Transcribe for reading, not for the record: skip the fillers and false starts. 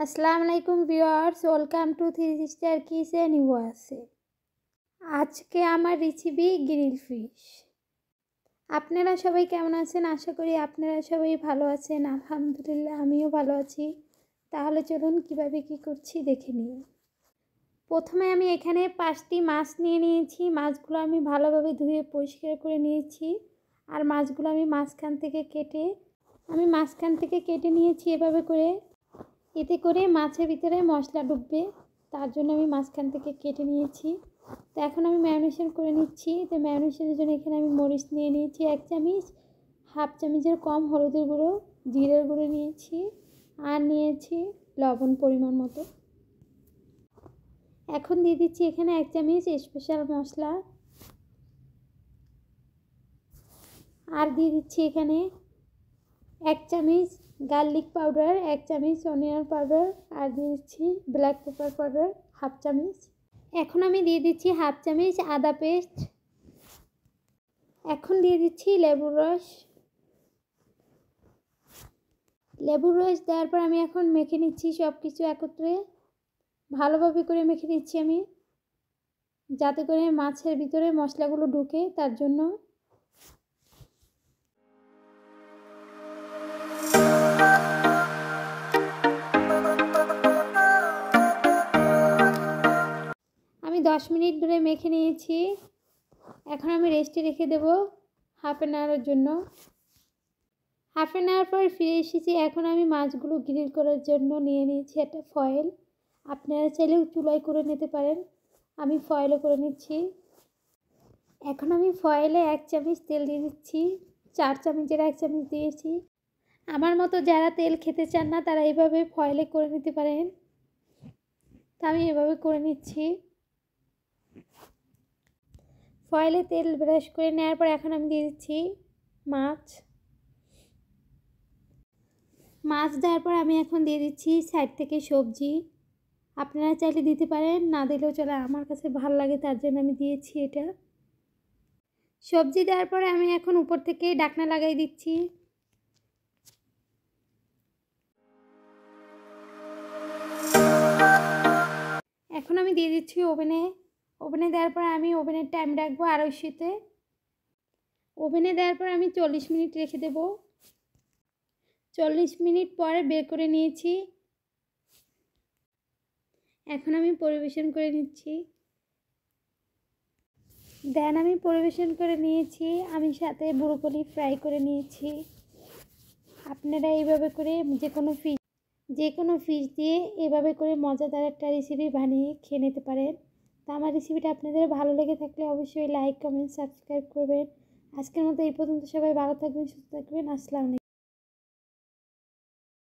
আসসালামু আলাইকুম viewers, welcome to three star kitchen USA. আজকে আমার রেসিপি গ্রিল ফিশ। আপনারা সবাই কেমন আছেন? আশা করি আপনারা সবাই ভালো আছেন। আলহামদুলিল্লাহ আমিও ভালো আছি। তাহলে চলুন কীভাবে কী করছি দেখে নিই। প্রথমে আমি এখানে 5টি মাছ নিয়ে নিয়েছি। মাছগুলো আমি ভালোভাবে ধুয়ে পরিষ্কার করে নিয়েছি। আর মাছগুলো আমি মাঝখান থেকে কেটে নিয়েছি এভাবে করে। এতে করে মাছের ভিতরে মশলা ঢুকবে, তার জন্য আমি মাঝখান থেকে কেটে নিয়েছি। তো এখন আমি ম্যারিনেশন করে নিচ্ছি। তো ম্যারিনেশনের জন্য এখানে আমি মরিচ নিয়ে নিয়েছি 1 চামচ, হাফ চামচের কম হলুদের গুঁড়ো, জিরের গুঁড়ো নিয়েছি, আর নিয়েছি লবণ পরিমাণ মতো। এখন দিয়ে দিচ্ছি এখানে 1 চামচ স্পেশাল মশলা, আর দিয়ে দিচ্ছি এখানে 1 চামচ গার্লিক পাউডার, 1 চামচ অনিয়ন পাউডার, আর দিয়ে দিচ্ছি ব্ল্যাক পেপার পাউডার হাফ চামচ। এখন আমি দিয়ে দিচ্ছি হাফ চামচ আদা পেস্ট। এখন দিয়ে দিচ্ছি লেবুর রস। দেওয়ার পর আমি এখন মেখে নিচ্ছি সব কিছু একত্রে, ভালোভাবে করে মেখে নিচ্ছি আমি, যাতে করে মাছের ভিতরে মশলাগুলো ঢুকে, তার জন্য। আমি 10 মিনিট ধরে মেখে নিয়েছি। এখন আমি রেস্টে রেখে দেব হাফ অ্যান আওয়ারের জন্য। হাফ অ্যান আওয়ার পর ফিরে এসেছি। এখন আমি মাছগুলো গ্রিল করার জন্য নিয়ে নিয়েছি একটা ফয়েল। আপনারা চাইলেও চুলায় করে নিতে পারেন, আমি ফয়েলে করে নিচ্ছি। এখন আমি ফয়েলে 1 চামচ তেল দিয়ে দিচ্ছি। 4 চামচের 1 চামচ দিয়েছি। আমার মতো যারা তেল খেতে চান না তারা এইভাবে ফয়েলে করে নিতে পারেন। তা আমি এভাবে করে নিচ্ছি। ফয়েলে তেল ব্রাশ করে নেওয়ার পর এখন আমি দিয়ে দিচ্ছি মাছ দেওয়ার পর আমি এখন দিয়ে দিচ্ছি সাইড থেকে সবজি। আপনারা চাইলে দিতে পারেন, না দিলেও চলে, আমার কাছে ভালো লাগে তার জন্য আমি দিয়েছি এটা। সবজি দেওয়ার পরে আমি এখন উপর থেকে ঢাকনা লাগাই দিচ্ছি। এখন আমি দিয়ে দিচ্ছি ওভেনে দেওয়ার পর আমি ওভেনের টাইম রাখবো 250-তে। ওভেনে দেওয়ার পর আমি 40 মিনিট রেখে দেব। 40 মিনিট পরে বের করে নিয়েছি। এখন আমি পরিবেশন করে নিচ্ছি। আমি পরিবেশন করে নিয়েছি। আমি সাথে ব্রোকলি ফ্রাই করে নিয়েছি। আপনারা এইভাবে করে যে কোনো ফিশ দিয়ে এভাবে করে মজাদার একটা রেসিপি বানিয়ে খেয়ে নিতে পারেন। তো আমার রেসিপিটা আপনাদের ভালো লেগে থাকলে অবশ্যই লাইক, কমেন্ট, সাবস্ক্রাইব করবেন। আজকের মতো এই পর্যন্ত। সবাই ভালো থাকবেন, সুস্থ থাকবেন। আসসালামু আলাইকুম।